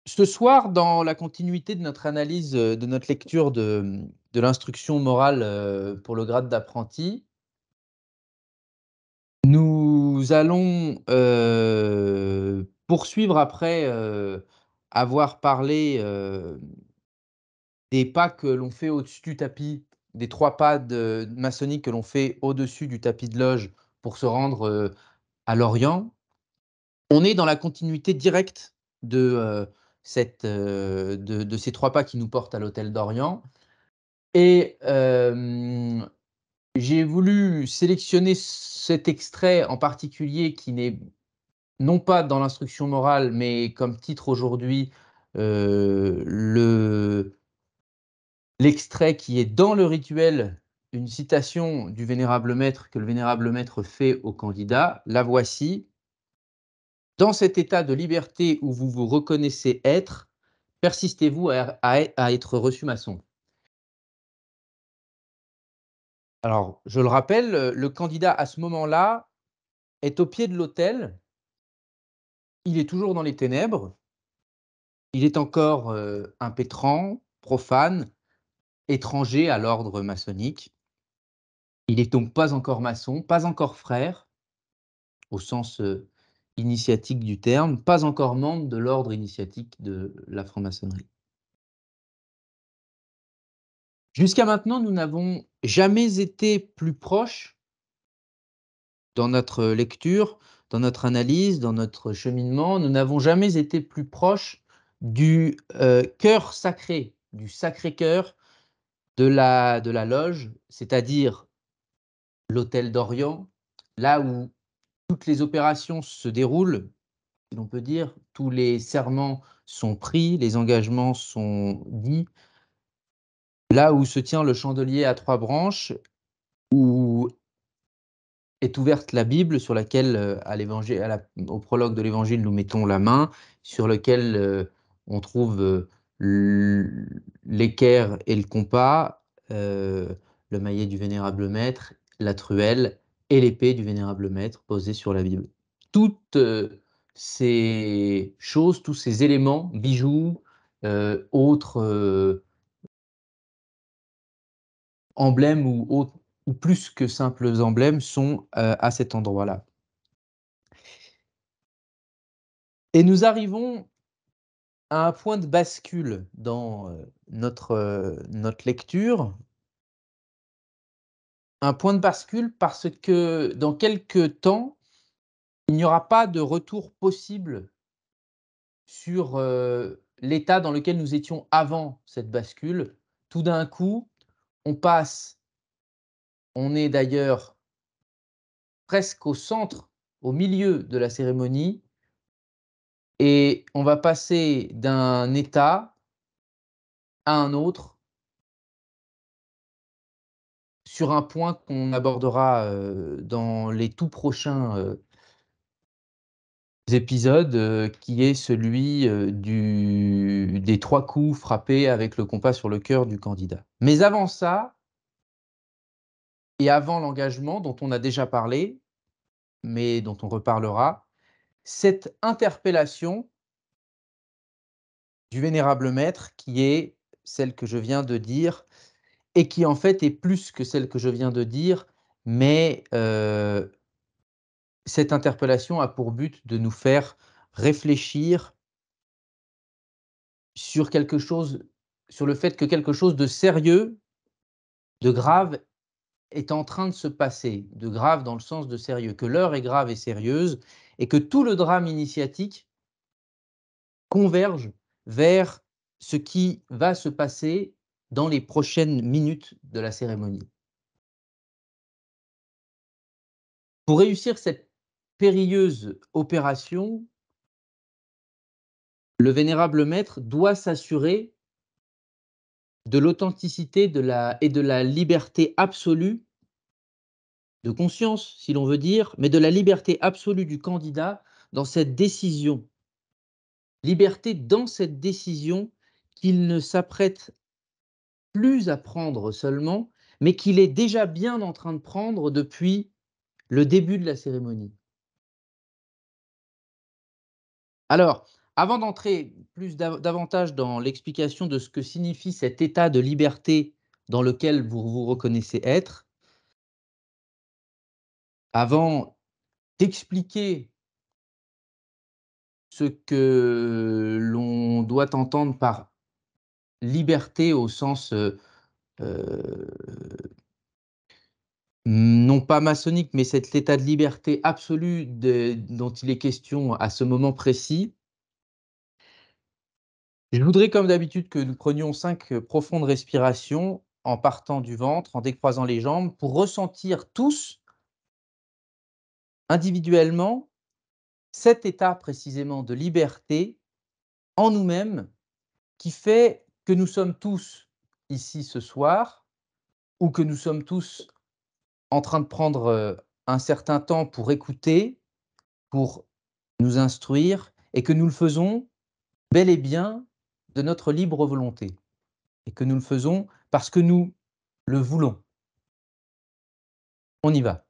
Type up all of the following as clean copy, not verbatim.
Ce soir, dans la continuité de notre analyse, de notre lecture de l'instruction morale, pour le grade d'apprenti, nous allons, poursuivre après, avoir parlé, des pas que l'on fait au-dessus du tapis, des 3 pas de maçonniques que l'on fait au-dessus du tapis de loge pour se rendre, à l'Orient. On est dans la continuité directe de, de ces 3 pas qui nous portent à l'hôtel d'Orient. Et j'ai voulu sélectionner cet extrait en particulier qui n'est non pas dans l'instruction morale, mais comme titre aujourd'hui, l'extrait qui est dans le rituel, une citation du vénérable maître que le vénérable maître fait au candidat. La voici: «Dans cet état de liberté où vous vous reconnaissez être, persistez-vous à être reçu maçon». Alors, je le rappelle, le candidat à ce moment-là est au pied de l'autel, il est toujours dans les ténèbres, il est encore, impétrant, profane, étranger à l'ordre maçonnique. Il est donc pas encore maçon, pas encore frère, au sens, initiatique du terme, pas encore membre de l'ordre initiatique de la franc-maçonnerie. Jusqu'à maintenant, nous n'avons jamais été plus proches dans notre lecture, dans notre analyse, dans notre cheminement, nous n'avons jamais été plus proches du, cœur sacré, du Sacré-Cœur de la loge, c'est-à-dire l'hôtel d'Orient, là où toutes les opérations se déroulent, si l'on peut dire, tous les serments sont pris, les engagements sont dits, là où se tient le chandelier à 3 branches, où est ouverte la Bible sur laquelle, à l'évangile au prologue de l'évangile, nous mettons la main, sur lequel, on trouve, l'équerre et le compas, le maillet du vénérable maître, la truelle et l'épée du vénérable maître posée sur la Bible. Toutes, ces choses, tous ces éléments, bijoux, autres, emblèmes ou plus que simples emblèmes sont, à cet endroit-là. Et nous arrivons à un point de bascule dans, notre lecture. Un point de bascule parce que dans quelque temps, il n'y aura pas de retour possible sur, l'état dans lequel nous étions avant cette bascule. Tout d'un coup, on passe on est d'ailleurs presque au centre, au milieu de la cérémonie et on va passer d'un état à un autre sur un point qu'on abordera, dans les tout prochains, épisodes, qui est celui, des 3 coups frappés avec le compas sur le cœur du candidat. Mais avant ça et avant l'engagement dont on a déjà parlé, mais dont on reparlera, cette interpellation du vénérable maître qui est celle que je viens de dire et qui en fait est plus que celle que je viens de dire, mais cette interpellation a pour but de nous faire réfléchir sur quelque chose sur le fait que quelque chose de sérieux, de grave est en train de se passer. De grave dans le sens de sérieux, que l'heure est grave et sérieuse et que tout le drame initiatique converge vers ce qui va se passer dans les prochaines minutes de la cérémonie. Pour réussir cette périlleuse opération, le vénérable maître doit s'assurer de l'authenticité de la liberté absolue, de conscience si l'on veut dire, mais de la liberté absolue du candidat dans cette décision. Liberté dans cette décision qu'il ne s'apprête plus à prendre seulement, mais qu'il est déjà bien en train de prendre depuis le début de la cérémonie. Alors, Avant d'entrer plus davantage dans l'explication de ce que signifie cet état de liberté dans lequel vous vous reconnaissez être, avant d'expliquer ce que l'on doit entendre par liberté au sens, heu, non pas maçonnique, mais cet état de liberté absolue dont il est question à ce moment précis, je voudrais comme d'habitude que nous prenions 5 profondes respirations en partant du ventre, en décroisant les jambes, pour ressentir tous, individuellement, cet état précisément de liberté en nous-mêmes qui fait que nous sommes tous ici ce soir ou que nous sommes tous en train de prendre, un certain temps pour écouter, pour nous instruire et que nous le faisons bel et bien de notre libre volonté et que nous le faisons parce que nous le voulons. On y va.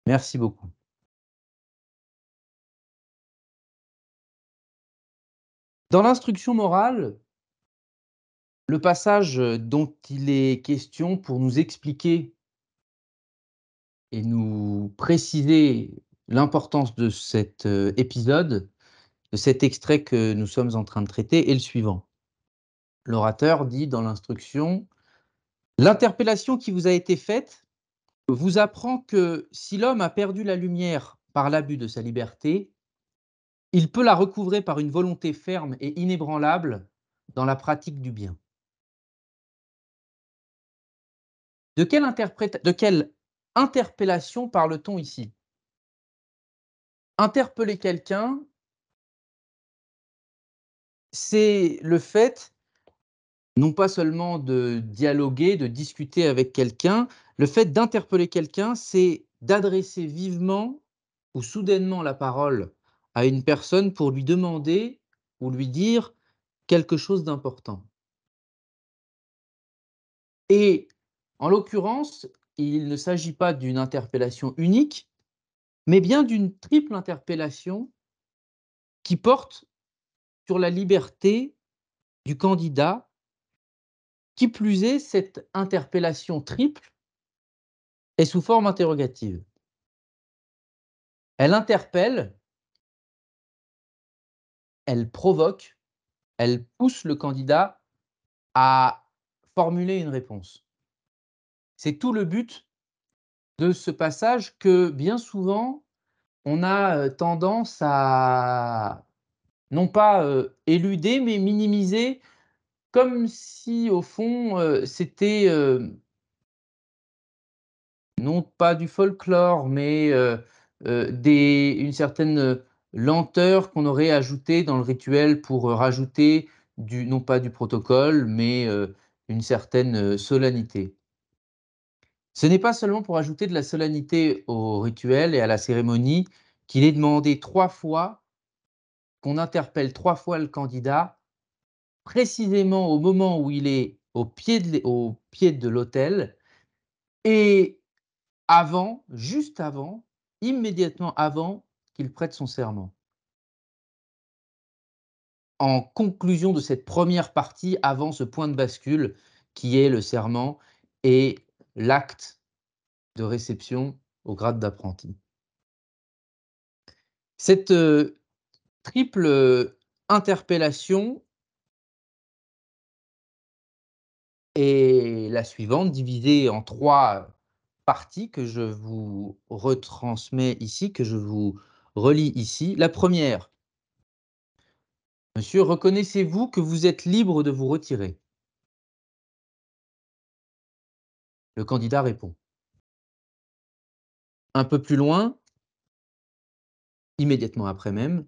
Merci beaucoup. Dans l'instruction morale, le passage, dont il est question pour nous expliquer et nous préciser l'importance de cet, épisode, de cet extrait que nous sommes en train de traiter est le suivant. L'orateur dit dans l'instruction: «L'interpellation qui vous a été faite vous apprend que si l'homme a perdu la lumière par l'abus de sa liberté, il peut la recouvrer par une volonté ferme et inébranlable dans la pratique du bien». De quelle interpellation parle-t-on ici? Interpeller quelqu'un, c'est le fait, non pas seulement de dialoguer, de discuter avec quelqu'un, le fait d'interpeller quelqu'un, c'est d'adresser vivement ou soudainement la parole à une personne pour lui demander ou lui dire quelque chose d'important. Et en l'occurrence, il ne s'agit pas d'une interpellation unique, mais bien d'une triple interpellation qui porte sur la liberté du candidat. Qui plus est, cette interpellation triple est sous forme interrogative. Elle interpelle, elle provoque, elle pousse le candidat à formuler une réponse. C'est tout le but de ce passage que, bien souvent, on a, tendance à non pas, éluder, mais minimiser comme si au fond, c'était, non pas du folklore, mais des une certaine, lenteur qu'on aurait ajoutée dans le rituel pour, rajouter du non pas du protocole, mais une certaine, solennité. Ce n'est pas seulement pour ajouter de la solennité au rituel et à la cérémonie qu'il est demandé 3 fois, qu'on interpelle 3 fois le candidat, précisément au moment où il est au pied de l'autel et avant, juste avant, immédiatement avant qu'il prête son serment. En conclusion de cette première partie, avant ce point de bascule qui est le serment et l'acte de réception au grade d'apprenti. Cette, triple, interpellation et la suivante divisée en 3 parties que je vous retransmets ici, que je vous relis ici. La première: «Monsieur, reconnaissez-vous que vous êtes libre de vous retirer?» Le candidat répond. Un peu plus loin, immédiatement après même,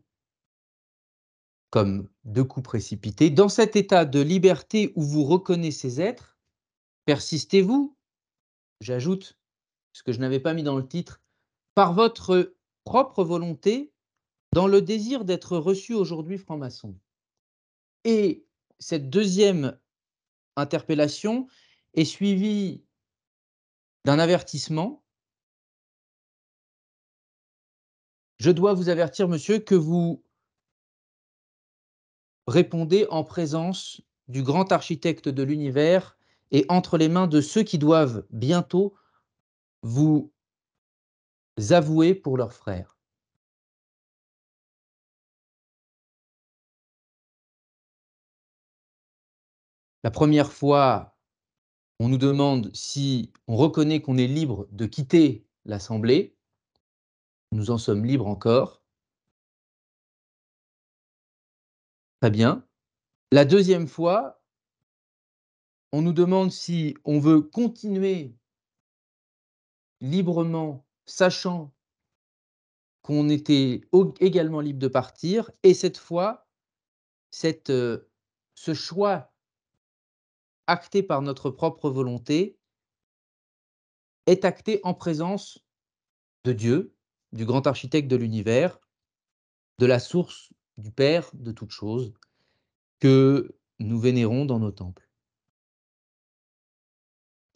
comme 2 coups précipités: «Dans cet état de liberté où vous reconnaissez être, persistez-vous?» J'ajoute, ce que je n'avais pas mis dans le titre: «Par votre propre volonté, dans le désir d'être reçu aujourd'hui franc-maçon?» Et cette deuxième interpellation est suivie d'un avertissement: «Je dois vous avertir, monsieur, que vous répondez en présence du grand architecte de l'univers et entre les mains de ceux qui doivent bientôt vous avouer pour leurs frères.» La première fois, on nous demande si on reconnaît qu'on est libre de quitter l'assemblée. Nous en sommes libres encore. Très bien. La deuxième fois, on nous demande si on veut continuer librement, sachant qu'on était également libre de partir. Et cette fois, cette, ce choix acté par notre propre volonté est acté en présence de Dieu, du grand architecte de l'univers, de la source du Père de toutes choses, que nous vénérons dans nos temples.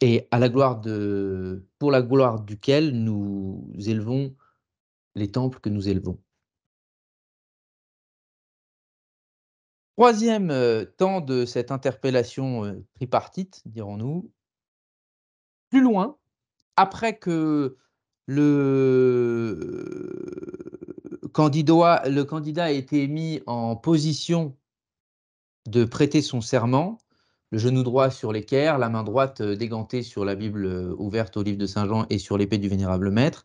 Et à la gloire de pour la gloire duquel nous élevons les temples que nous élevons. Troisième temps de cette interpellation, tripartite, dirons-nous, plus loin, après que le candidat a été mis en position de prêter son serment, le genou droit sur l'équerre, la main droite, dégantée sur la Bible, ouverte au livre de saint Jean et sur l'épée du vénérable maître.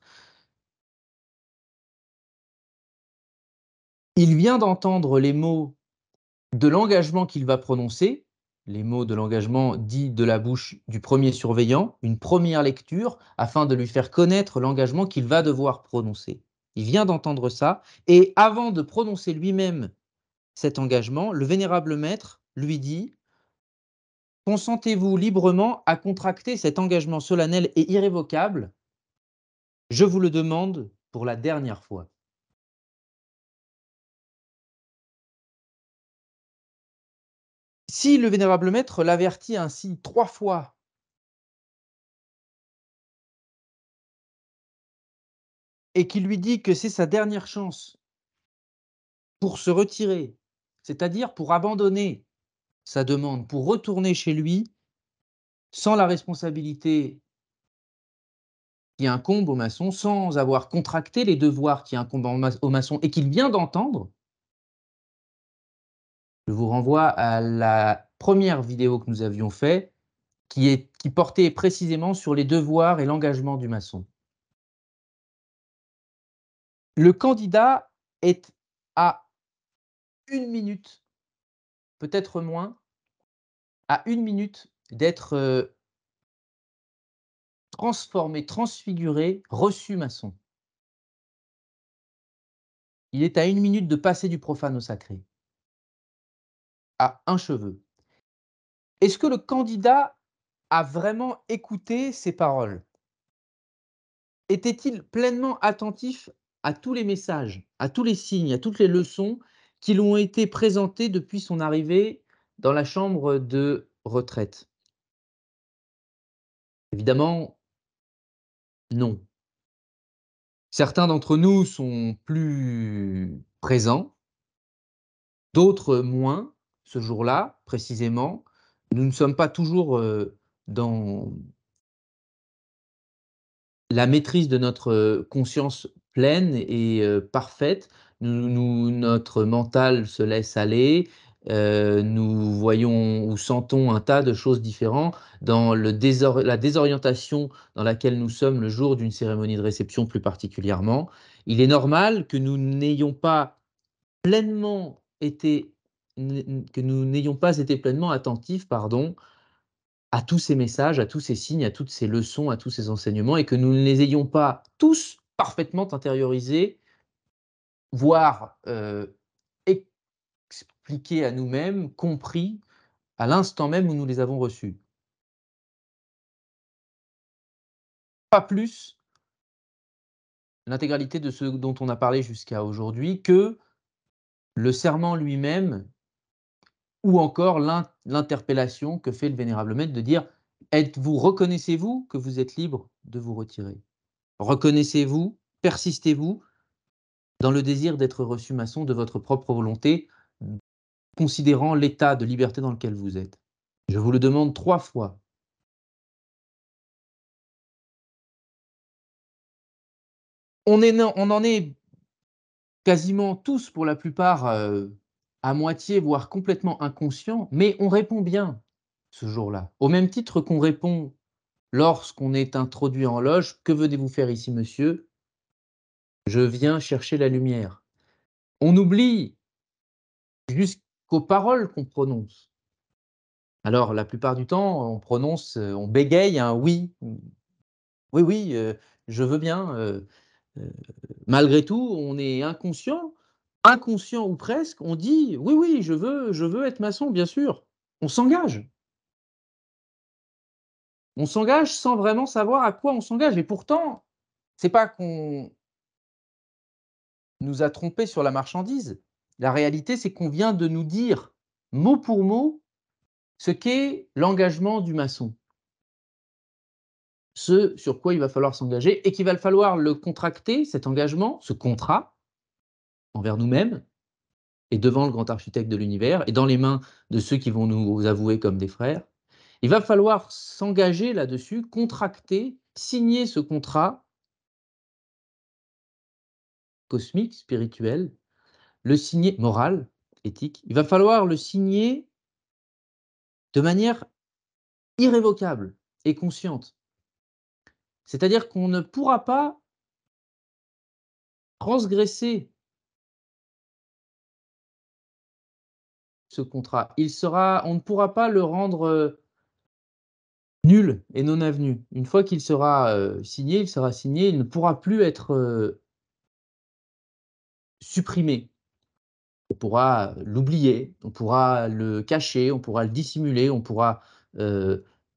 Il vient d'entendre les mots de l'engagement qu'il va prononcer, les mots de l'engagement dits de la bouche du premier surveillant, une première lecture afin de lui faire connaître l'engagement qu'il va devoir prononcer. Il vient d'entendre ça et avant de prononcer lui-même cet engagement, le vénérable maître lui dit: «Consentez-vous librement à contracter cet engagement solennel et irrévocable? Je vous le demande pour la dernière fois.» Si le vénérable maître l'avertit ainsi 3 fois et qu'il lui dit que c'est sa dernière chance pour se retirer, c'est-à-dire pour abandonner sa demande, pour retourner chez lui sans la responsabilité qui incombe au maçon, sans avoir contracté les devoirs qui incombent au maçon et qu'il vient d'entendre, je vous renvoie à la première vidéo que nous avions fait, qui portait précisément sur les devoirs et l'engagement du maçon. Le candidat est à 1 minute, peut-être moins, à 1 minute d'être, transformé, transfiguré, reçu maçon. Il est à 1 minute de passer du profane au sacré, à un cheveu. Est-ce que le candidat a vraiment écouté ces paroles? Était-il pleinement attentif à tous les messages, à tous les signes, à toutes les leçons qui lui ont été présentées depuis son arrivée dans la chambre de retraite? Évidemment, non. Certains d'entre nous sont plus présents, d'autres moins, ce jour-là, précisément. Nous ne sommes pas toujours, dans la maîtrise de notre, conscience pleine et parfaite. Notre mental se laisse aller, nous voyons ou sentons un tas de choses différentes dans la désorientation dans laquelle nous sommes le jour d'une cérémonie de réception plus particulièrement. Il est normal que nous n'ayons pas pleinement été que nous n'ayons pas été pleinement attentifs, pardon, à tous ces messages, à tous ces signes, à toutes ces leçons, à tous ces enseignements et que nous ne les ayons pas tous parfaitement intériorisés, voire, expliqués à nous-mêmes, compris à l'instant même où nous les avons reçus. Pas plus l'intégralité de ce dont on a parlé jusqu'à aujourd'hui que le serment lui-même ou encore l'interpellation que fait le vénérable maître de dire: Reconnaissez-vous que vous êtes libre de vous retirer? Reconnaissez-vous, persistez-vous dans le désir d'être reçu maçon de votre propre volonté, considérant l'état de liberté dans lequel vous êtes? Je vous le demande 3 fois. On en est quasiment tous pour la plupart, à moitié, voire complètement inconscients, mais on répond bien ce jour-là. Au même titre qu'on répond lorsqu'on est introduit en loge: «Que venez-vous faire ici, monsieur?» «Je viens chercher la lumière». On oublie jusqu'aux paroles qu'on prononce. Alors la plupart du temps, on prononce, on bégaye un «oui». «Oui, oui, je veux bien», heu, malgré tout, on est inconscient ou presque, on dit: «Oui, oui, je veux être maçon, bien sûr». On s'engage. On s'engage sans vraiment savoir à quoi on s'engage et pourtant, c'est pas qu'on nous a trompés sur la marchandise. La réalité, c'est qu'on vient de nous dire, mot pour mot, ce qu'est l'engagement du maçon. Ce sur quoi il va falloir s'engager et qu'il va falloir le contracter, cet engagement, ce contrat, envers nous-mêmes et devant le grand architecte de l'univers et dans les mains de ceux qui vont nous avouer comme des frères. Il va falloir s'engager là-dessus, contracter, signer ce contrat cosmique, spirituel, le signer moral, éthique. Il va falloir le signer de manière irrévocable et consciente. C'est-à-dire qu'on ne pourra pas transgresser ce contrat. On ne pourra pas le rendre, nul et non avenu. Une fois qu'il sera, signé, il sera signé, il ne pourra plus être, supprimé. On pourra l'oublier, on pourra le cacher, on pourra le dissimuler, on pourra,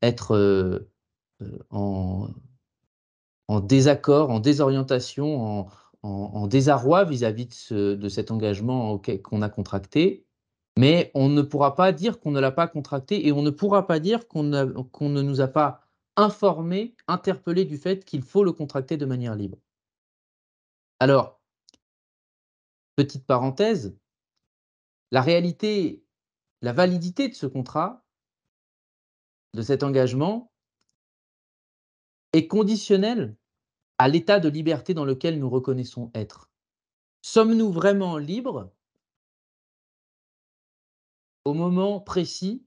être, en désaccord, en désorientation, en désarroi vis-à-vis de cet engagement qu'on a contracté. Mais on ne pourra pas dire qu'on ne l'a pas contracté et on ne pourra pas dire qu'on ne nous a pas informés, interpellés du fait qu'il faut le contracter de manière libre. Alors, petite parenthèse, la réalité, la validité de ce contrat, de cet engagement, est conditionnelle à l'état de liberté dans lequel nous reconnaissons être. Sommes-nous vraiment libres au moment précis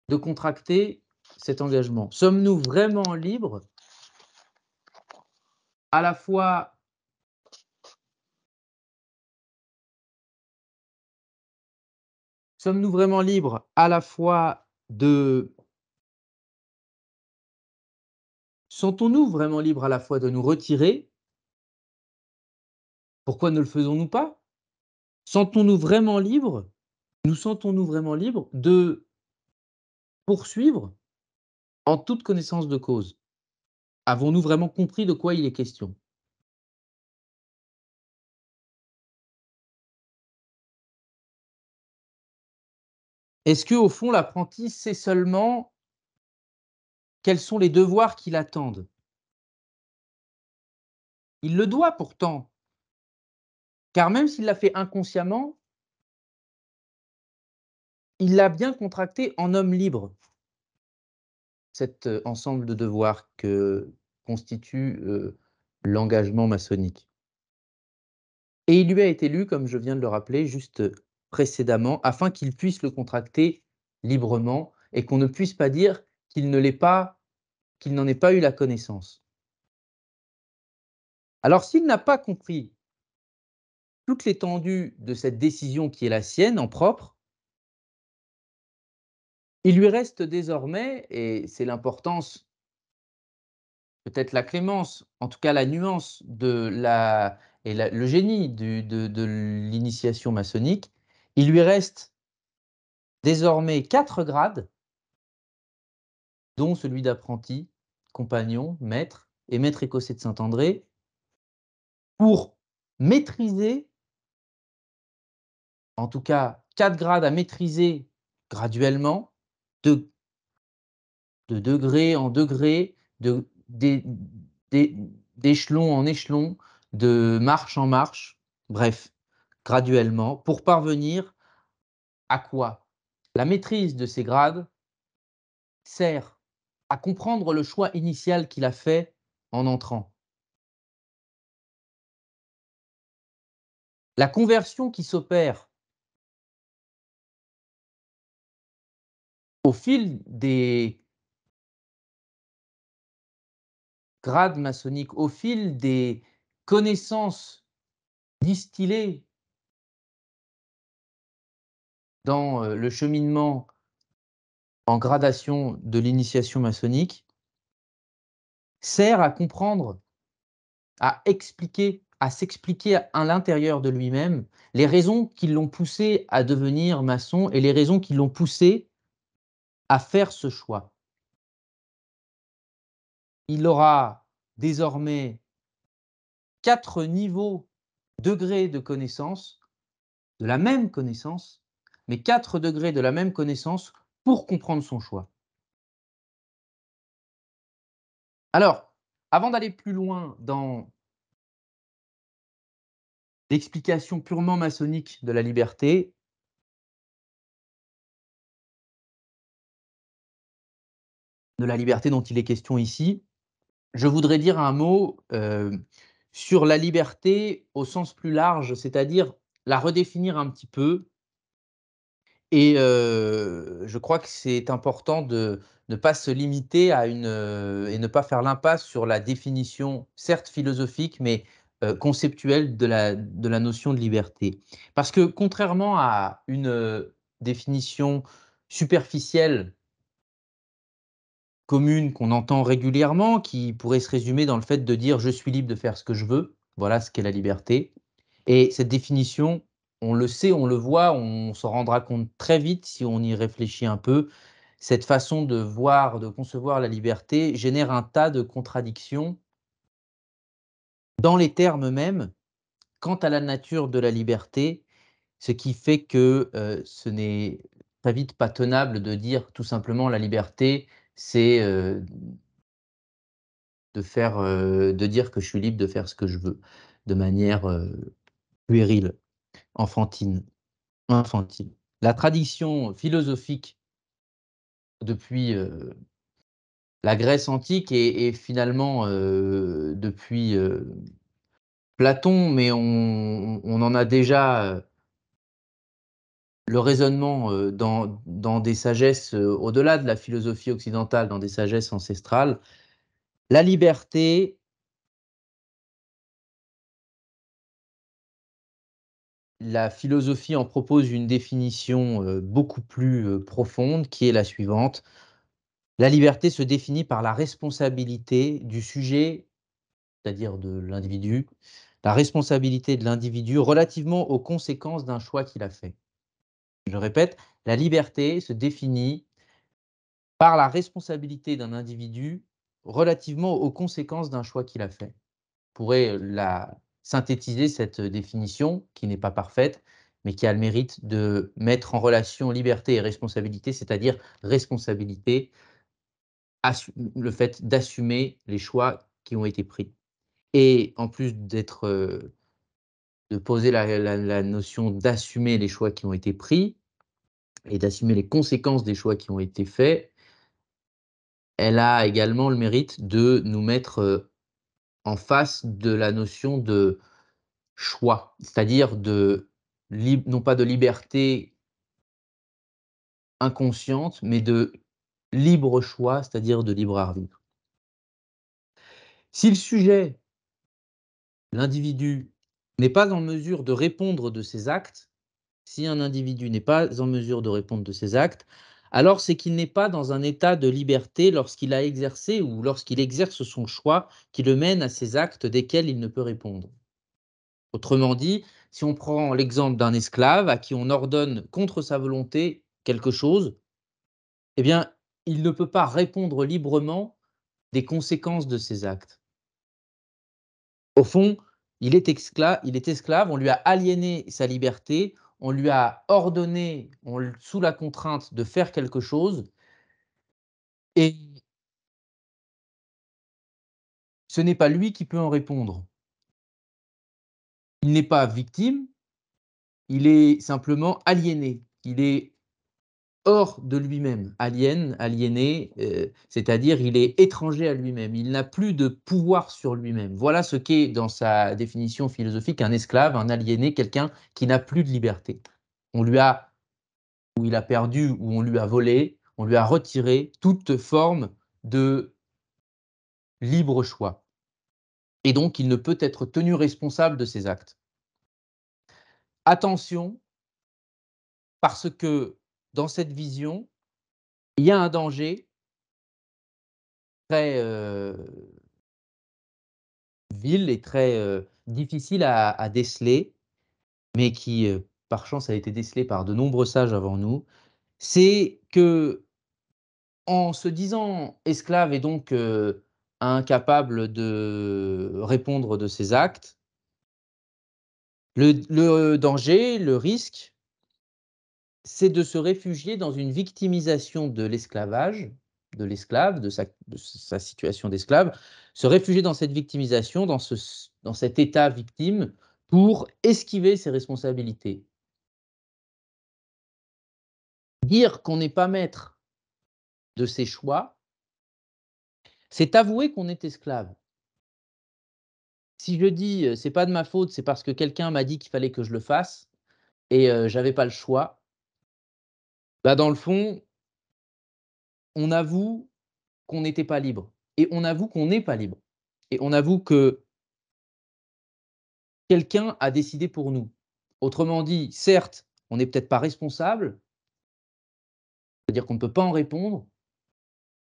de contracter cet engagement? Sommes-nous vraiment libres à la fois sommes-nous vraiment libres à la fois de sentons-nous vraiment libres à la fois de nous retirer? Pourquoi ne le faisons-nous pas? Sentons-nous vraiment libres Nous sentons-nous vraiment libres de poursuivre en toute connaissance de cause? Avons-nous vraiment compris de quoi il est question? Est-ce que au fond l'apprenti sait seulement quels sont les devoirs qui l'attendent? Il le doit pourtant, car même s'il l'a fait inconsciemment, il l'a bien contracté en homme libre, cet, ensemble de devoirs que constitue, l'engagement maçonnique et il lui a été lu, comme je viens de le rappeler, juste précédemment afin qu'il puisse le contracter librement et qu'on ne puisse pas dire qu'il ne l'ait pas qu'il n'en ait pas eu la connaissance. Alors s'il n'a pas compris toute l'étendue de cette décision qui est la sienne en propre, il lui reste désormais, et c'est l'importance, peut-être la clémence, en tout cas la nuance de la et la le génie de l'initiation maçonnique, il lui reste désormais 4 grades, dont celui d'apprenti, compagnon, maître et maître écossais de Saint-André, pour maîtriser, en tout cas 4 grades à maîtriser graduellement, de degré en degré, d'é d'échelon en échelon, de marche en marche, bref, graduellement, pour parvenir à quoi? La maîtrise de ces grades sert à comprendre le choix initial qu'il a fait en entrant. La conversion qui s'opère au fil des grades maçonniques, au fil des connaissances distillées dans, le cheminement en gradation de l'initiation maçonnique, sert à comprendre, à expliquer, à s'expliquer à l'intérieur de lui-même les raisons qui l'ont poussé à devenir maçon et les raisons qui l'ont poussé à faire ce choix. Il aura désormais 4 niveaux, degrés de connaissance, de la même connaissance, mais 4 degrés de la même connaissance pour comprendre son choix. Alors, avant d'aller plus loin dans l'explication purement maçonnique de la liberté dont il est question ici, je voudrais dire un mot, sur la liberté au sens plus large, c'est-à-dire la redéfinir un petit peu. Et je crois que c'est important de ne pas se limiter à une, et ne pas faire l'impasse sur la définition, certes philosophique, mais conceptuelle de la notion de liberté. Parce que contrairement à une, définition superficielle, commune, qu'on entend régulièrement, qui pourrait se résumer dans le fait de dire: «Je suis libre de faire ce que je veux», voilà ce qu'est la liberté. Et cette définition, on le sait, on le voit, on s'en rendra compte très vite si on y réfléchit un peu. Cette façon de voir, de concevoir la liberté génère un tas de contradictions dans les termes mêmes quant à la nature de la liberté, ce qui fait que, ce n'est très vite pas tenable de dire tout simplement: «La liberté, c'est, de dire que je suis libre de faire ce que je veux», de manière, puérile, enfantine. Infantile. La tradition philosophique depuis, la Grèce antique et finalement, depuis, Platon, mais on en a déjà, le raisonnement, dans des sagesses, au-delà de la philosophie occidentale, dans des sagesses ancestrales. La liberté, la philosophie en propose une définition, beaucoup plus, profonde qui est la suivante: la liberté se définit par la responsabilité du sujet, c'est-à-dire de l'individu, la responsabilité de l'individu relativement aux conséquences d'un choix qu'il a fait. Je répète, la liberté se définit par la responsabilité d'un individu relativement aux conséquences d'un choix qu'il a fait. On pourrait la synthétiser cette définition, qui n'est pas parfaite, mais qui a le mérite de mettre en relation liberté et responsabilité, c'est-à-dire responsabilité, le fait d'assumer les choix qui ont été pris. Et en plus d'être, de poser la notion d'assumer les choix qui ont été pris et d'assumer les conséquences des choix qui ont été faits, elle a également le mérite de nous mettre, en face de la notion de choix. C'est-à-dire de non pas de liberté inconsciente, mais de libre choix, c'est-à-dire de libre arbitre. Si le sujet, l'individu, n'est pas en mesure de répondre de ses actes, si un individu n'est pas en mesure de répondre de ses actes, alors c'est qu'il n'est pas dans un état de liberté lorsqu'il a exercé ou lorsqu'il exerce son choix qui le mène à ces actes desquels il ne peut répondre. Autrement dit, si on prend l'exemple d'un esclave à qui on ordonne contre sa volonté quelque chose, eh bien, il ne peut pas répondre librement des conséquences de ses actes. Au fond, il est esclave, on lui a aliéné sa liberté, on lui a ordonné, sous la contrainte de faire quelque chose, et ce n'est pas lui qui peut en répondre. Il n'est pas victime, il est simplement aliéné. Il est hors de lui-même, aliéné, c'est-à-dire il est étranger à lui-même, il n'a plus de pouvoir sur lui-même. Voilà ce qu'est dans sa définition philosophique un esclave, un aliéné, quelqu'un qui n'a plus de liberté. On lui a Ou il a perdu ou on lui a volé, on lui a retiré toute forme de libre choix et donc il ne peut être tenu responsable de ses actes. Attention, parce que dans cette vision, il y a un danger très, vil et très, difficile à déceler, mais qui, par chance, a été décelé par de nombreux sages avant nous. C'est que, en se disant esclave et donc, incapable de répondre de ses actes, le danger, le risque, c'est de se réfugier dans une victimisation de l'esclavage, de l'esclave, de sa situation d'esclave, se réfugier dans cette victimisation, dans cet état victime pour esquiver ses responsabilités. Dire qu'on n'est pas maître de ses choix, c'est avouer qu'on est esclave. Si je dis, «C'est pas de ma faute, c'est parce que quelqu'un m'a dit qu'il fallait que je le fasse et j'avais pas le choix», bah, dans le fond, on avoue qu'on n'était pas libre et on avoue qu'on n'est pas libre et on avoue que quelqu'un a décidé pour nous. Autrement dit, certes, on n'est peut-être pas responsable, c'est-à-dire qu'on ne peut pas en répondre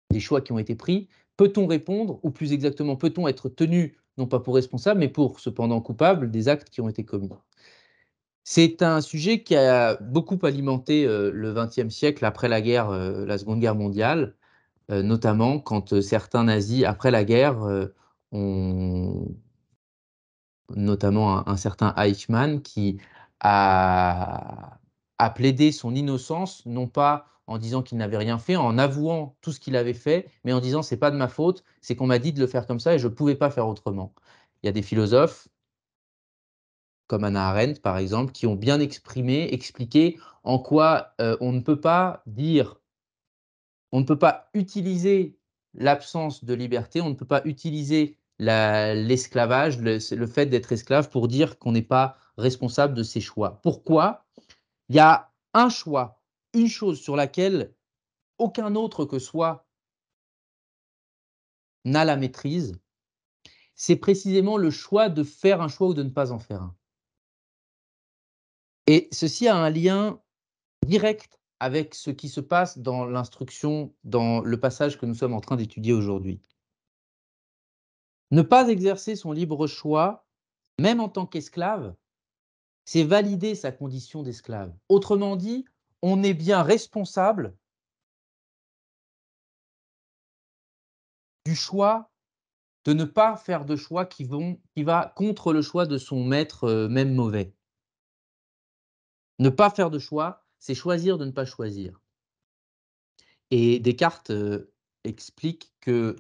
des choix qui ont été pris. Peut-on répondre ou plus exactement, peut-on être tenu, non pas pour responsable, mais pour cependant coupable des actes qui ont été commis? C'est un sujet qui a beaucoup alimenté, le XXe siècle après la guerre, la Seconde Guerre mondiale, notamment quand, certains nazis après la guerre, ont notamment un certain Eichmann qui a plaidé son innocence, non pas en disant qu'il n'avait rien fait, en avouant tout ce qu'il avait fait, mais en disant: «C'est pas de ma faute, c'est qu'on m'a dit de le faire comme ça et je ne pouvais pas faire autrement». Il y a des philosophes, comme Hannah Arendt par exemple, qui ont bien exprimé, expliqué en quoi, on ne peut pas utiliser l'absence de liberté, on ne peut pas utiliser l'esclavage, le fait d'être esclave pour dire qu'on n'est pas responsable de ses choix. Pourquoi? Il y a un choix, une chose sur laquelle aucun autre que soi n'a la maîtrise, c'est précisément le choix de faire un choix ou de ne pas en faire un. Et ceci a un lien direct avec ce qui se passe dans l'instruction, dans le passage que nous sommes en train d'étudier aujourd'hui. Ne pas exercer son libre choix, même en tant qu'esclave, c'est valider sa condition d'esclave. Autrement dit, on est bien responsable du choix de ne pas faire de choix qui va contre le choix de son maître, même mauvais. Ne pas faire de choix, c'est choisir de ne pas choisir. Et Descartes, explique que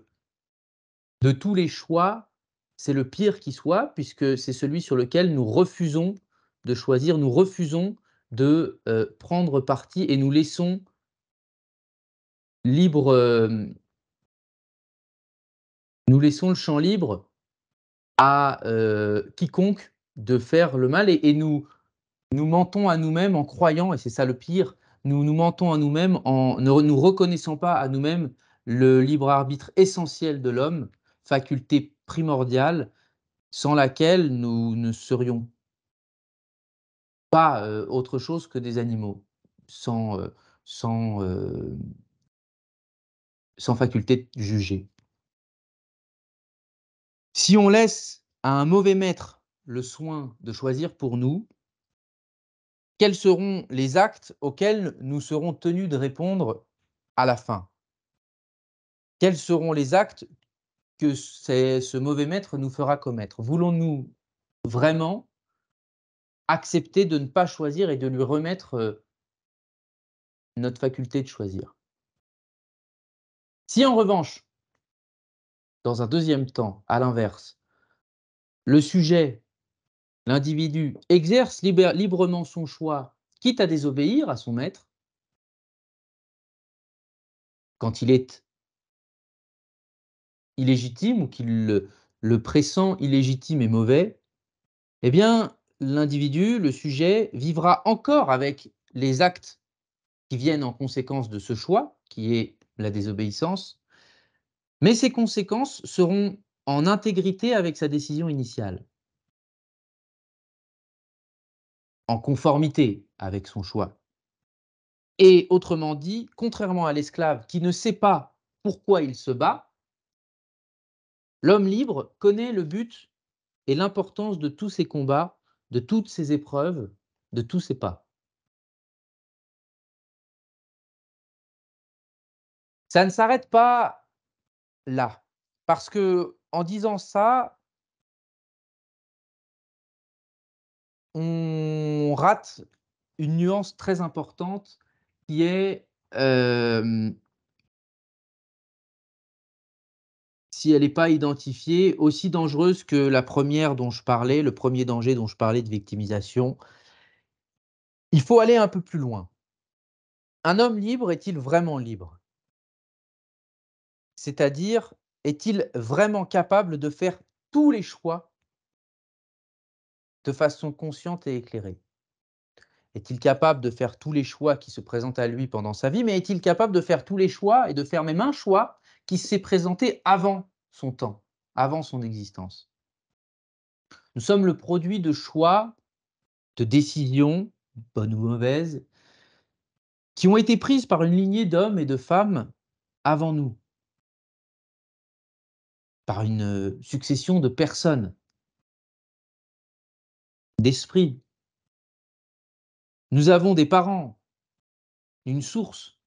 de tous les choix, c'est le pire qui soit, puisque c'est celui sur lequel nous refusons de choisir, nous refusons de, prendre parti et nous laissons libre, nous laissons le champ libre à, quiconque de faire le mal et nous nous mentons à nous-mêmes en croyant, et c'est ça le pire, nous nous mentons à nous-mêmes en ne nous reconnaissant pas à nous-mêmes le libre arbitre essentiel de l'homme, faculté primordiale sans laquelle nous ne serions pas, autre chose que des animaux, sans, sans, sans faculté de juger. Si on laisse à un mauvais maître le soin de choisir pour nous, quels seront les actes auxquels nous serons tenus de répondre à la fin? Quels seront les actes que ce mauvais maître nous fera commettre? Voulons-nous vraiment accepter de ne pas choisir et de lui remettre, notre faculté de choisir? Si en revanche, dans un deuxième temps, à l'inverse, le sujet, l'individu exerce librement son choix, quitte à désobéir à son maître, quand il est illégitime ou qu'il le pressent illégitime et mauvais, eh bien, l'individu, le sujet, vivra encore avec les actes qui viennent en conséquence de ce choix, qui est la désobéissance, mais ces conséquences seront en intégrité avec sa décision initiale, en conformité avec son choix. Et autrement dit, contrairement à l'esclave qui ne sait pas pourquoi il se bat, l'homme libre connaît le but et l'importance de tous ses combats, de toutes ses épreuves, de tous ses pas. Ça ne s'arrête pas là, parce que en disant ça, on rate une nuance très importante qui est, si elle n'est pas identifiée, aussi dangereuse que la première dont je parlais, le premier danger dont je parlais de victimisation. Il faut aller un peu plus loin. Un homme libre est-il vraiment libre? C'est-à-dire, est-il vraiment capable de faire tous les choix de façon consciente et éclairée? Est-il capable de faire tous les choix qui se présentent à lui pendant sa vie, mais est-il capable de faire tous les choix et de faire même un choix qui s'est présenté avant son temps, avant son existence? Nous sommes le produit de choix, de décisions, bonnes ou mauvaises, qui ont été prises par une lignée d'hommes et de femmes avant nous, par une succession de personnes, d'esprits. Nous avons des parents, une source,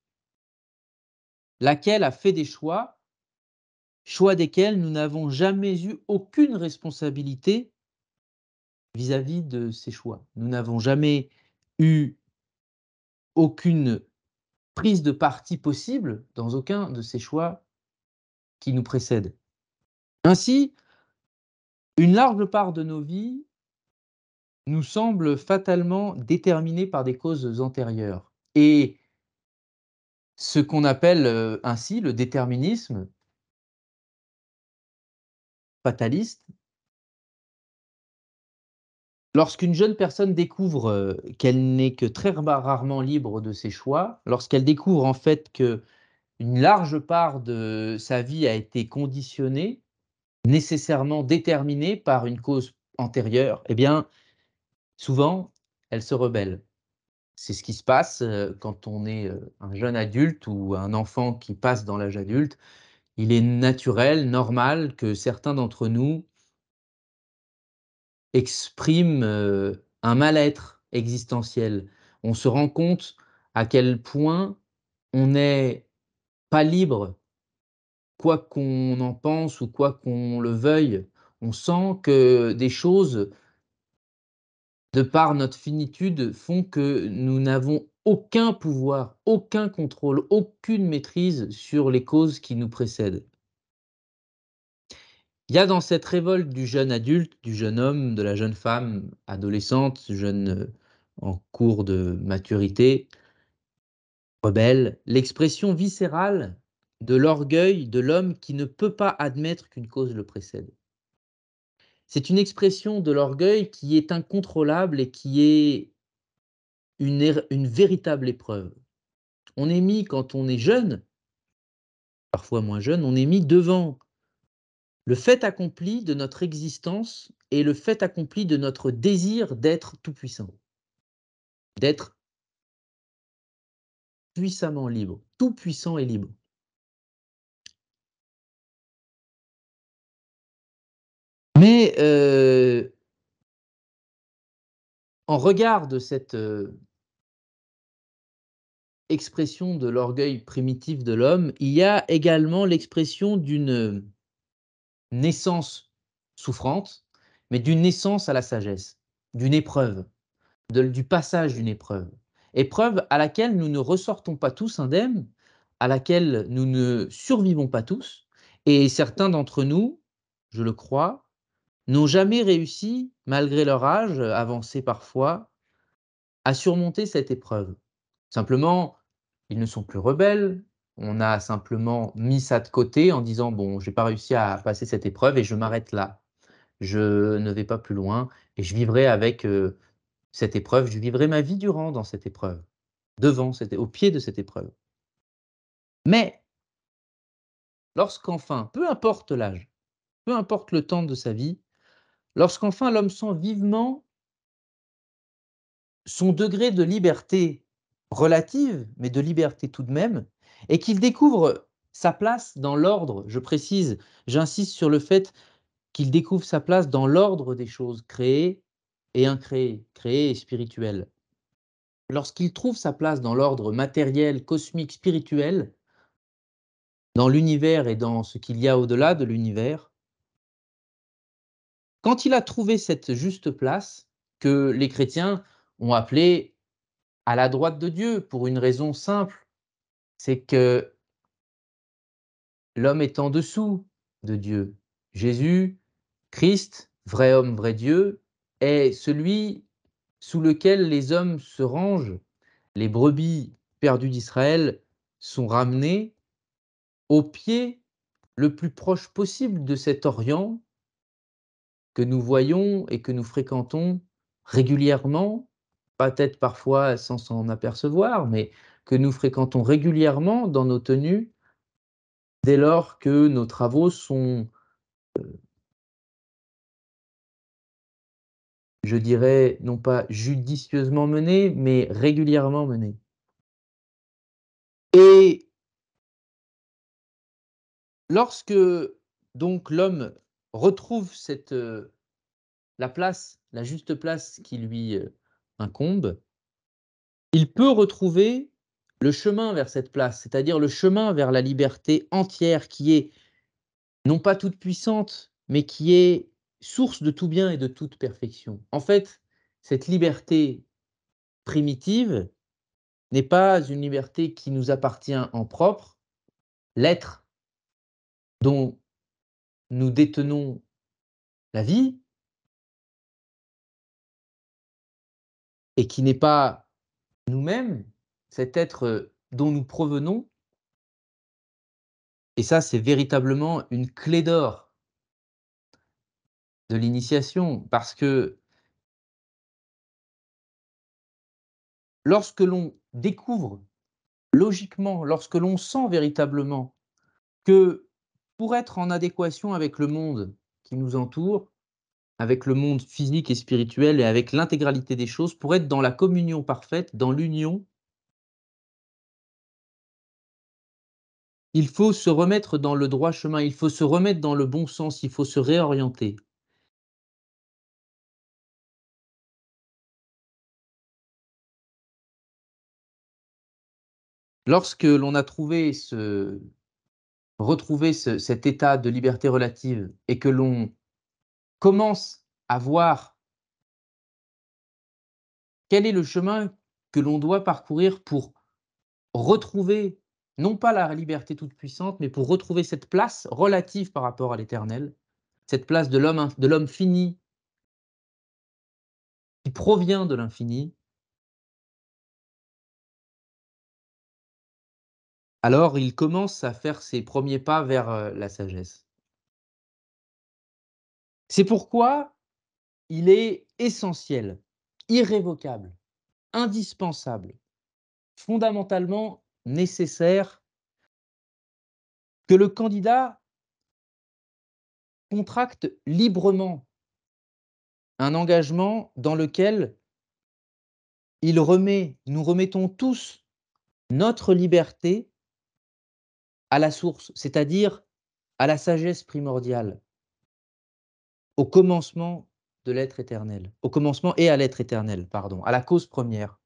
laquelle a fait des choix desquels nous n'avons jamais eu aucune responsabilité vis-à-vis de ces choix. Nous n'avons jamais eu aucune prise de parti possible dans aucun de ces choix qui nous précèdent. Ainsi, une large part de nos vies nous semble fatalement déterminée par des causes antérieures. Et ce qu'on appelle ainsi le déterminisme fataliste. Lorsqu'une jeune personne découvre, qu'elle n'est que très rarement libre de ses choix, lorsqu'elle découvre en fait qu'une large part de sa vie a été conditionnée, nécessairement déterminée par une cause antérieure, eh bien, souvent, elle se rebelle. C'est ce qui se passe, quand on est, un jeune adulte ou un enfant qui passe dans l'âge adulte. Il est naturel, normal que certains d'entre nous exprime, un mal-être existentiel. On se rend compte à quel point on n'est pas libre, quoi qu'on en pense ou quoi qu'on le veuille. On sent que des choses, de par notre finitude, font que nous n'avons aucun pouvoir, aucun contrôle, aucune maîtrise sur les causes qui nous précèdent. Il y a dans cette révolte du jeune adulte, du jeune homme, de la jeune femme adolescente, jeune, en cours de maturité, rebelle, l'expression viscérale de l'orgueil de l'homme qui ne peut pas admettre qu'une cause le précède. C'est une expression de l'orgueil qui est incontrôlable et qui est une véritable épreuve. On est mis quand on est jeune, parfois moins jeune, on est mis devant le fait accompli de notre existence et le fait accompli de notre désir d'être tout-puissant, d'être puissamment libre, tout-puissant et libre. Mais en regard de cette, expression de l'orgueil primitif de l'homme, il y a également l'expression d'une naissance souffrante, mais d'une naissance à la sagesse, d'une épreuve, du passage d'une épreuve. Épreuve à laquelle nous ne ressortons pas tous indemnes, à laquelle nous ne survivons pas tous, et certains d'entre nous, je le crois, n'ont jamais réussi, malgré leur âge avancé parfois, à surmonter cette épreuve. Simplement, ils ne sont plus rebelles. On a simplement mis ça de côté en disant: «Bon, j'ai pas réussi à passer cette épreuve et je m'arrête là. Je ne vais pas plus loin et je vivrai avec, cette épreuve. Je vivrai ma vie durant dans cette épreuve, devant cette au pied de cette épreuve». Mais lorsqu'enfin, peu importe l'âge, peu importe le temps de sa vie, lorsqu'enfin l'homme sent vivement son degré de liberté relative, mais de liberté tout de même, et qu'il découvre sa place dans l'ordre, je précise, j'insiste sur le fait qu'il découvre sa place dans l'ordre des choses créées et incréées, créées et spirituelles. Lorsqu'il trouve sa place dans l'ordre matériel, cosmique, spirituel, dans l'univers et dans ce qu'il y a au-delà de l'univers, quand il a trouvé cette juste place, que les chrétiens ont appelée à la droite de Dieu, pour une raison simple, c'est que l'homme est en dessous de Dieu. Jésus, Christ, vrai homme, vrai Dieu, est celui sous lequel les hommes se rangent. Les brebis perdues d'Israël sont ramenées au pied le plus proche possible de cet Orient que nous voyons et que nous fréquentons régulièrement, peut-être parfois sans s'en apercevoir, mais que nous fréquentons régulièrement dans nos tenues dès lors que nos travaux sont, je dirais, non pas judicieusement menés, mais régulièrement menés. Et lorsque donc l'homme retrouve cette, la place, la juste place qui lui, incombe, il peut retrouver le chemin vers cette place, c'est-à-dire le chemin vers la liberté entière qui est non pas toute puissante, mais qui est source de tout bien et de toute perfection. En fait, cette liberté primitive n'est pas une liberté qui nous appartient en propre. L'être dont nous détenons la vie et qui n'est pas nous-mêmes, cet être dont nous provenons, et ça, c'est véritablement une clé d'or de l'initiation, parce que lorsque l'on découvre logiquement, lorsque l'on sent véritablement que pour être en adéquation avec le monde qui nous entoure, avec le monde physique et spirituel et avec l'intégralité des choses, pour être dans la communion parfaite, dans l'union, il faut se remettre dans le droit chemin, il faut se remettre dans le bon sens, il faut se réorienter. Lorsque l'on a retrouvé cet état de liberté relative et que l'on commence à voir quel est le chemin que l'on doit parcourir pour retrouver, non pas la liberté toute puissante, mais pour retrouver cette place relative par rapport à l'éternel, cette place de l'homme fini qui provient de l'infini, alors il commence à faire ses premiers pas vers, la sagesse. C'est pourquoi il est essentiel, irrévocable, indispensable, fondamentalement nécessaire que le candidat contracte librement un engagement dans lequel nous remettons tous notre liberté à la source, c'est-à-dire à la sagesse primordiale, au commencement de l'être éternel, au commencement et à l'être éternel, pardon, à la cause première.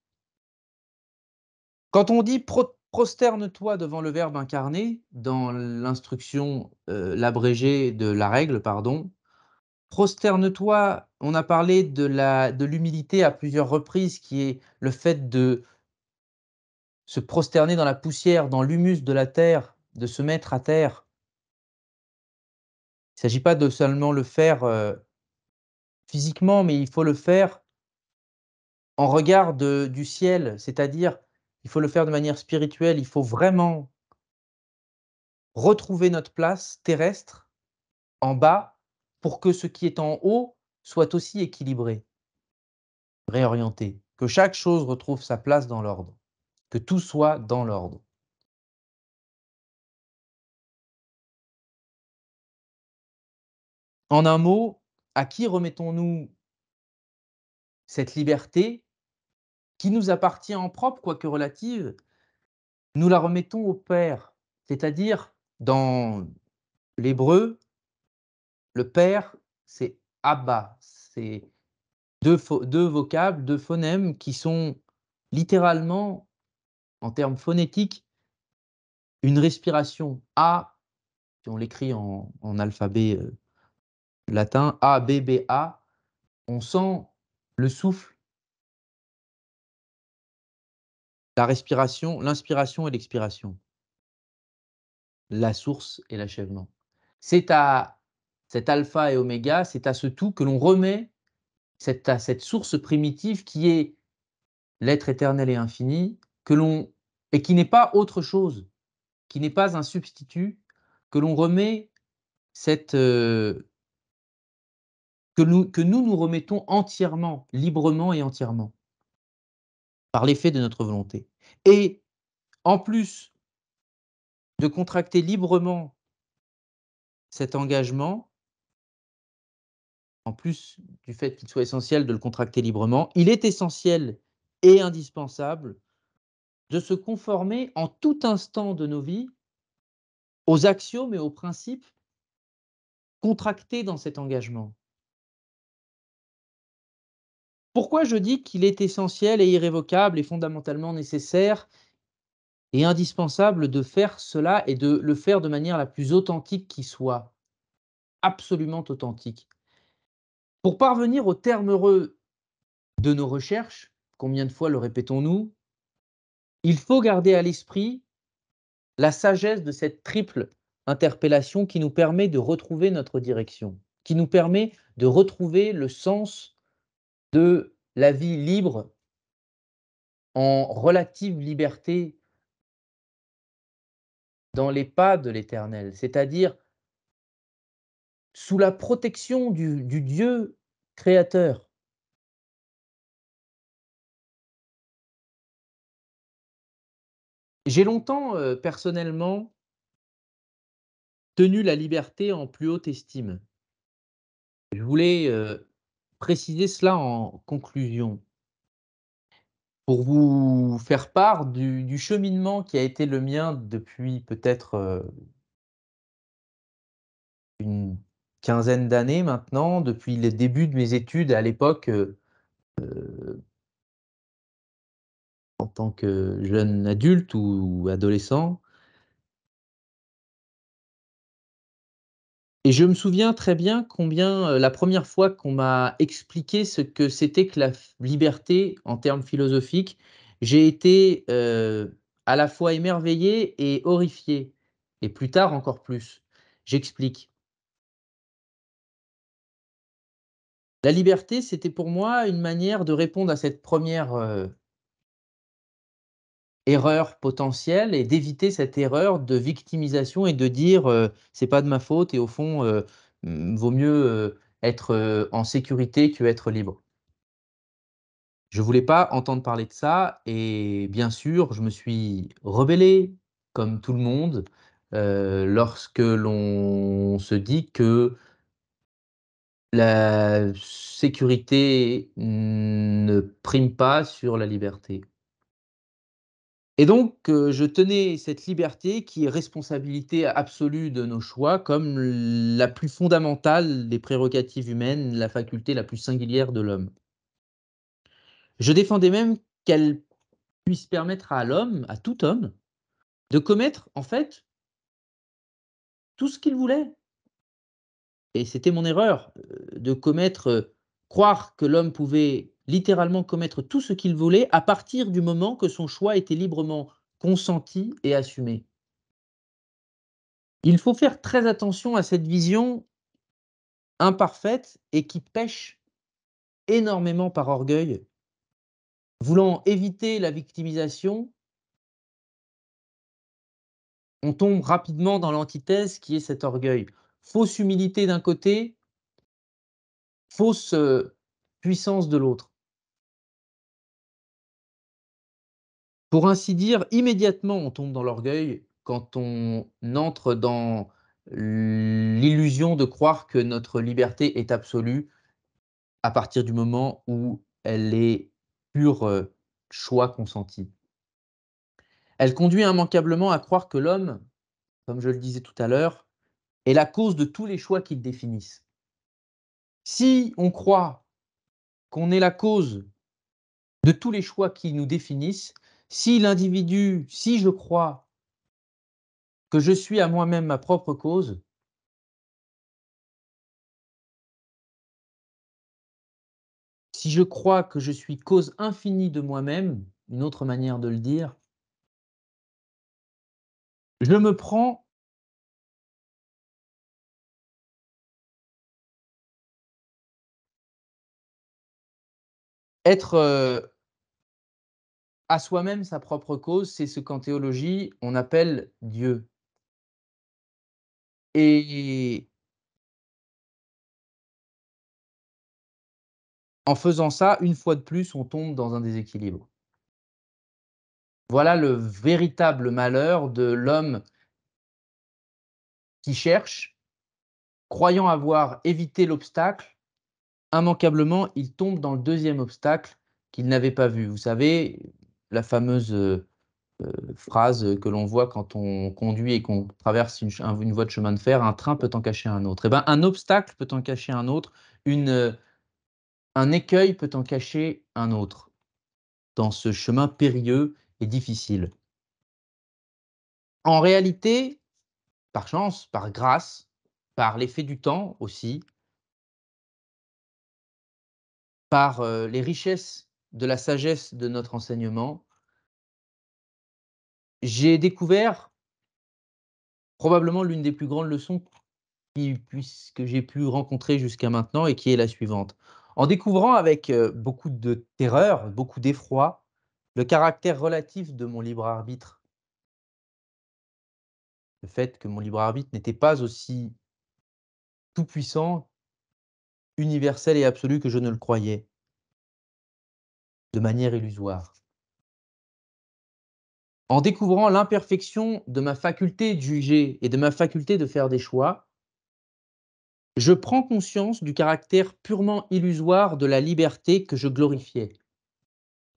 Quand on dit prosterne-toi devant le Verbe incarné, dans l'instruction, l'abrégé de la règle, pardon, prosterne-toi, on a parlé de l'humilité à plusieurs reprises, qui est le fait de se prosterner dans la poussière, dans l'humus de la terre, de se mettre à terre. Il ne s'agit pas de seulement le faire, physiquement, mais il faut le faire en regard du ciel, c'est-à-dire, il faut le faire de manière spirituelle. Il faut vraiment retrouver notre place terrestre, en bas, pour que ce qui est en haut soit aussi équilibré, réorienté, que chaque chose retrouve sa place dans l'ordre, que tout soit dans l'ordre. En un mot, à qui remettons-nous cette liberté qui nous appartient en propre, quoique relative? Nous la remettons au Père, c'est-à-dire dans l'hébreu, le Père, c'est Abba, c'est 2 vocables, 2 phonèmes qui sont littéralement, en termes phonétiques, une respiration A, si on l'écrit en alphabet, latin, A, B, B, A, on sent le souffle, la respiration, l'inspiration et l'expiration, la source et l'achèvement. C'est à cet alpha et oméga, c'est à ce tout que l'on remet à cette source primitive qui est l'être éternel et infini, que l'on et qui n'est pas autre chose, qui n'est pas un substitut, que l'on remet cette, que nous nous remettons entièrement, librement et entièrement, par l'effet de notre volonté. Et en plus de contracter librement cet engagement, en plus du fait qu'il soit essentiel de le contracter librement, il est essentiel et indispensable de se conformer en tout instant de nos vies aux axiomes et aux principes contractés dans cet engagement. Pourquoi je dis qu'il est essentiel et irrévocable et fondamentalement nécessaire et indispensable de faire cela et de le faire de manière la plus authentique qui soit, absolument authentique. Pour parvenir au terme heureux de nos recherches, combien de fois le répétons-nous? Il faut garder à l'esprit la sagesse de cette triple interpellation qui nous permet de retrouver notre direction, qui nous permet de retrouver le sens de la vie libre en relative liberté dans les pas de l'Éternel, c'est-à-dire sous la protection du Dieu créateur. J'ai longtemps, personnellement, tenu la liberté en plus haute estime. Je voulais, préciser cela en conclusion, pour vous faire part du cheminement qui a été le mien depuis peut-être, une quinzaine d'années maintenant, depuis les débuts de mes études à l'époque, en tant que jeune adulte ou adolescent. Et je me souviens très bien combien, la première fois qu'on m'a expliqué ce que c'était que la liberté en termes philosophiques, j'ai été, à la fois émerveillé et horrifié, et plus tard encore plus. J'explique. La liberté, c'était pour moi une manière de répondre à cette première erreur potentielle et d'éviter cette erreur de victimisation et de dire, «C'est pas de ma faute et au fond, vaut mieux, être, en sécurité que être libre». Je voulais pas entendre parler de ça et bien sûr, je me suis rebellé comme tout le monde, lorsque l'on se dit que la sécurité ne prime pas sur la liberté. Et donc, je tenais cette liberté qui est responsabilité absolue de nos choix comme la plus fondamentale des prérogatives humaines, la faculté la plus singulière de l'homme. Je défendais même qu'elle puisse permettre à l'homme, à tout homme, de commettre en fait tout ce qu'il voulait. Et c'était mon erreur, de commettre, croire que l'homme pouvait littéralement commettre tout ce qu'il voulait à partir du moment que son choix était librement consenti et assumé. Il faut faire très attention à cette vision imparfaite et qui pèche énormément par orgueil. Voulant éviter la victimisation, on tombe rapidement dans l'antithèse qui est cet orgueil. Fausse humilité d'un côté, fausse, puissance de l'autre. Pour ainsi dire, immédiatement, on tombe dans l'orgueil quand on entre dans l'illusion de croire que notre liberté est absolue à partir du moment où elle est pur, choix consenti. Elle conduit immanquablement à croire que l'homme, comme je le disais tout à l'heure, est la cause de tous les choix qu'il définissent. Si on croit qu'on est la cause de tous les choix qui nous définissent, si je crois que je suis à moi-même ma propre cause, si je crois que je suis cause infinie de moi-même, une autre manière de le dire, je me prends être, à soi-même sa propre cause, c'est ce qu'en théologie on appelle Dieu. Et en faisant ça, une fois de plus, on tombe dans un déséquilibre. Voilà le véritable malheur de l'homme qui cherche, croyant avoir évité l'obstacle, immanquablement, il tombe dans le deuxième obstacle qu'il n'avait pas vu. Vous savez, la fameuse, phrase, que l'on voit quand on conduit et qu'on traverse une voie de chemin de fer: «Un train peut en cacher un autre». Et ben, un obstacle peut en cacher un autre, un écueil peut en cacher un autre, dans ce chemin périlleux et difficile. En réalité, par chance, par grâce, par l'effet du temps aussi, par, les richesses de la sagesse de notre enseignement, j'ai découvert probablement l'une des plus grandes leçons que j'ai pu rencontrer jusqu'à maintenant et qui est la suivante. En découvrant avec, beaucoup de terreur, beaucoup d'effroi, le caractère relatif de mon libre arbitre, le fait que mon libre arbitre n'était pas aussi tout puissant, universel et absolu que je ne le croyais, de manière illusoire. En découvrant l'imperfection de ma faculté de juger et de ma faculté de faire des choix, je prends conscience du caractère purement illusoire de la liberté que je glorifiais.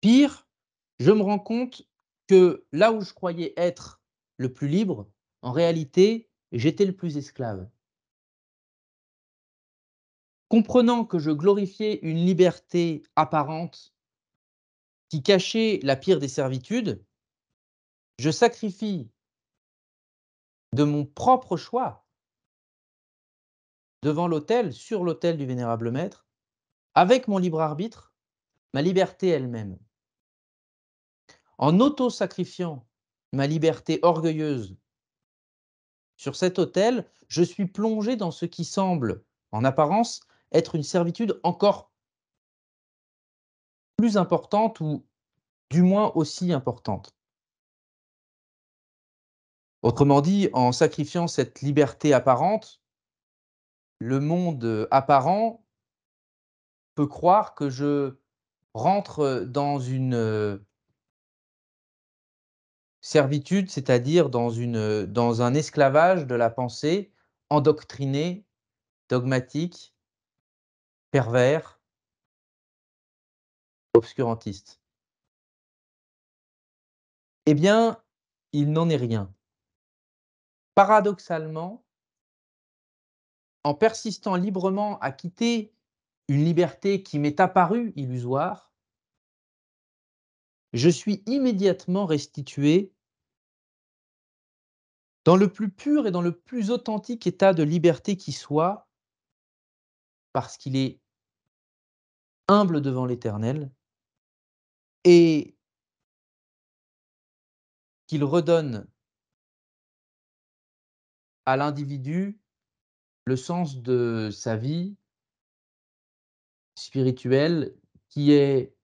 Pire, je me rends compte que là où je croyais être le plus libre, en réalité, j'étais le plus esclave. Comprenant que je glorifiais une liberté apparente qui cachait la pire des servitudes, je sacrifie de mon propre choix devant l'autel, sur l'autel du vénérable maître, avec mon libre arbitre, ma liberté elle-même. En auto-sacrifiant ma liberté orgueilleuse sur cet autel, je suis plongé dans ce qui semble, en apparence, être une servitude encore plus importante ou du moins aussi importante. Autrement dit, en sacrifiant cette liberté apparente, le monde apparent peut croire que je rentre dans une servitude, c'est-à-dire dans un esclavage de la pensée endoctrinée, dogmatique, pervers, obscurantiste. Eh bien, il n'en est rien. Paradoxalement, en persistant librement à quitter une liberté qui m'est apparue illusoire, je suis immédiatement restitué dans le plus pur et dans le plus authentique état de liberté qui soit, parce qu'il est humble devant l'Éternel et qu'il redonne à l'individu le sens de sa vie spirituelle qui est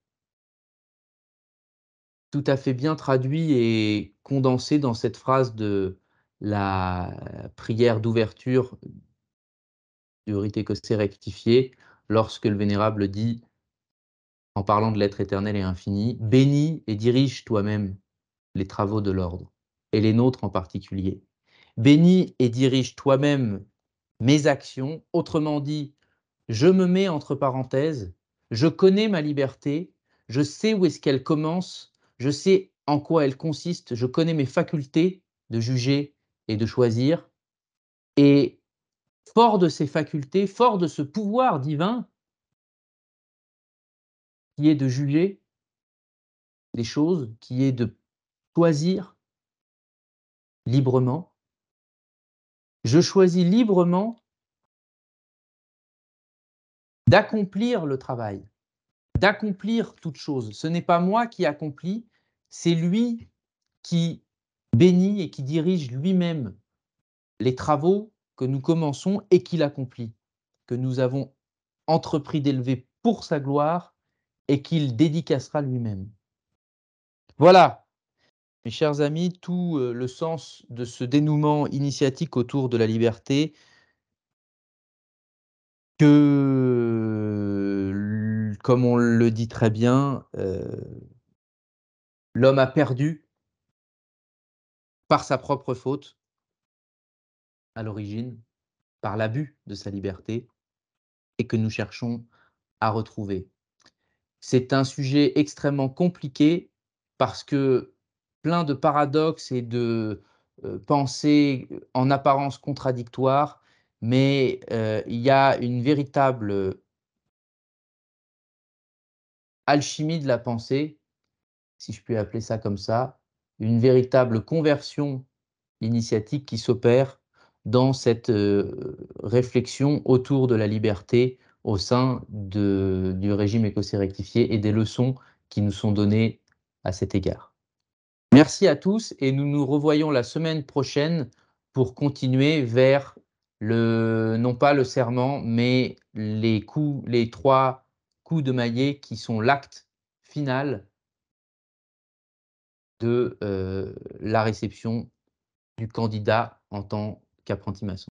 tout à fait bien traduit et condensé dans cette phrase de la prière d'ouverture du rite écossais rectifié, lorsque le vénérable dit, en parlant de l'être éternel et infini: «Bénis et dirige toi-même les travaux de l'ordre, et les nôtres en particulier. Bénis et dirige toi-même mes actions», autrement dit, je me mets entre parenthèses, je connais ma liberté, je sais où est-ce qu'elle commence, je sais en quoi elle consiste, je connais mes facultés de juger et de choisir, et fort de ces facultés, fort de ce pouvoir divin qui est de juger les choses, qui est de choisir librement, je choisis librement d'accomplir le travail, d'accomplir toute chose. Ce n'est pas moi qui accomplis, c'est lui qui bénit et qui dirige lui-même les travaux que nous commençons et qu'il accomplit, que nous avons entrepris d'élever pour sa gloire et qu'il dédicacera lui-même. Voilà, mes chers amis, tout le sens de ce dénouement initiatique autour de la liberté que, comme on le dit très bien, l'homme a perdu par sa propre faute à l'origine, par l'abus de sa liberté, et que nous cherchons à retrouver. C'est un sujet extrêmement compliqué parce que plein de paradoxes et de pensées en apparence contradictoires, mais il y a une véritable alchimie de la pensée, si je puis appeler ça comme ça, une véritable conversion initiatique qui s'opère dans cette réflexion autour de la liberté au sein du régime écossais rectifié et des leçons qui nous sont données à cet égard. Merci à tous et nous nous revoyons la semaine prochaine pour continuer vers non pas le serment, mais les 3 coups de maillet qui sont l'acte final de la réception du candidat en tant qu'apprenti maçon.